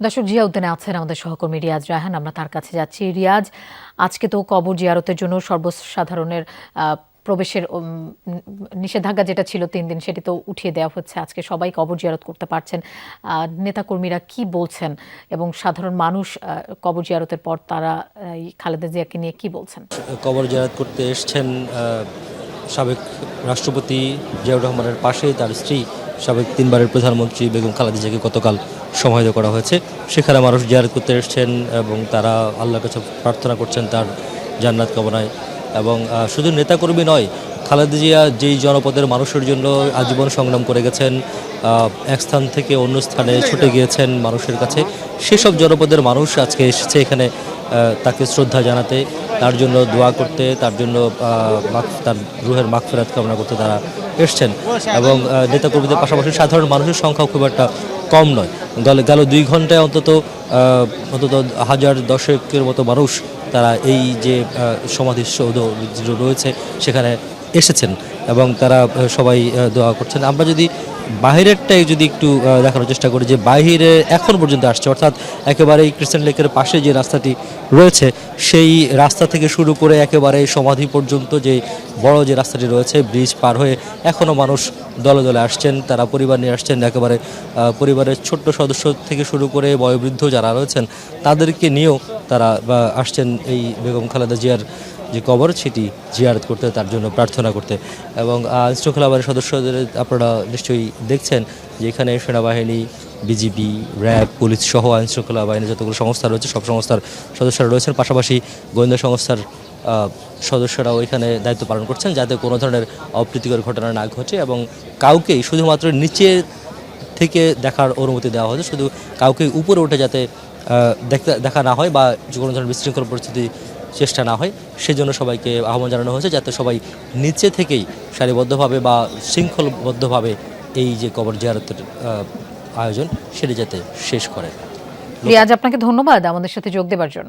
দর্শক, জিয়া উদ্দিনে আছেন আমাদের সহকর্মী রিয়াজ রায়হান। আমরা তার কাছে যাচ্ছি। রিয়াজ, আজকে তো কবর জিয়ারতের জন্য সর্বসাধারণের প্রবেশের নিষেধাজ্ঞা যেটা ছিল ৩ দিন, সেটি তো উঠিয়ে দেওয়া হচ্ছে। আজকে সবাই কবর জিয়ারত করতে পারছেন। নেতাকর্মীরা কি বলছেন এবং সাধারণ মানুষ কবর জিয়ারতের পর তারা খালেদা জিয়াকে নিয়ে কি বলছেন? কবর জিয়ারত করতে এসছেন সাবেক রাষ্ট্রপতি জিয়াউর রহমানের পাশে তার স্ত্রী সাবেক 3বারের প্রধানমন্ত্রী বেগম খালেদা জিয়াকে গতকাল সমাহিত করা হয়েছে। সেখানে মানুষ জিয়ারত করতে এসছেন এবং তারা আল্লাহর কাছে প্রার্থনা করছেন তার জান্নাত কামনায়। এবং শুধু নেতাকর্মী নয়, খালেদা জিয়া যেই জনপদের মানুষের জন্য আজীবন সংগ্রাম করে গেছেন, এক স্থান থেকে অন্য স্থানে ছুটে গিয়েছেন মানুষের কাছে, সেসব জনপদের মানুষ আজকে এসেছে এখানে তাকে শ্রদ্ধা জানাতে, তার জন্য দোয়া করতে, তার জন্য তার রুহের মাগফিরাত কামনা করতে তারা এসছেন। এবং নেতাকর্মীদের পাশাপাশি সাধারণ মানুষের সংখ্যাও খুব একটা কম নয়। গেল 2 ঘন্টায় অন্তত হাজার দশেকের মতো মানুষ তারা এই যে সমাধিসৌধ রয়েছে সেখানে এসেছেন এবং তারা সবাই দোয়া করছেন। আমরা যদি বাহিরেরটাই যদি একটু দেখানোর চেষ্টা করি, যে বাহিরে এখন পর্যন্ত আসছে, অর্থাৎ একেবারে ক্রিস্টান লেকের পাশে যে রাস্তাটি রয়েছে সেই রাস্তা থেকে শুরু করে একেবারে সমাধি পর্যন্ত যে বড় যে রাস্তাটি রয়েছে, ব্রিজ পার হয়ে এখনও মানুষ দলে দলে আসছেন। তারা পরিবার নিয়ে আসছেন, একেবারে পরিবারের ছোট্ট সদস্য থেকে শুরু করে বয়োবৃদ্ধ যারা রয়েছেন তাদেরকে নিয়েও তারা আসছেন এই বেগম খালেদা জিয়ার যে কবর সেটি জিয়ারত করতে, তার জন্য প্রার্থনা করতে। এবং আইনশৃঙ্খলা বাহিনীর সদস্যদের আপনারা নিশ্চয়ই দেখছেন যে এখানে সেনাবাহিনী, বিজিবি, র্যাব, পুলিশ সহ আইনশৃঙ্খলা বাহিনীর যতগুলো সংস্থা রয়েছে সব সংস্থার সদস্যরা রয়েছেন। পাশাপাশি গোয়েন্দা সংস্থার সদস্যরাও এখানে দায়িত্ব পালন করছেন যাতে কোনো ধরনের অপ্রীতিকর ঘটনা না ঘটে এবং কাউকেই শুধুমাত্র নিচে থেকে দেখার অনুমতি দেওয়া হয়েছে, শুধু কাউকে উপরে উঠে যাতে দেখা না হয় বা কোনো ধরনের বিশৃঙ্খল পরিস্থিতি চেষ্টা না হয়, সেজন্য সবাইকে আহ্বান জানানো হয়েছে যাতে সবাই নিচে থেকেই সারিবদ্ধভাবে বা শৃঙ্খলবদ্ধভাবে এই যে কবর জিয়ারতের আয়োজন সেটি যাতে শেষ করে। রিয়াজ, আপনাকে ধন্যবাদ আমাদের সাথে যোগ দেওয়ার জন্য।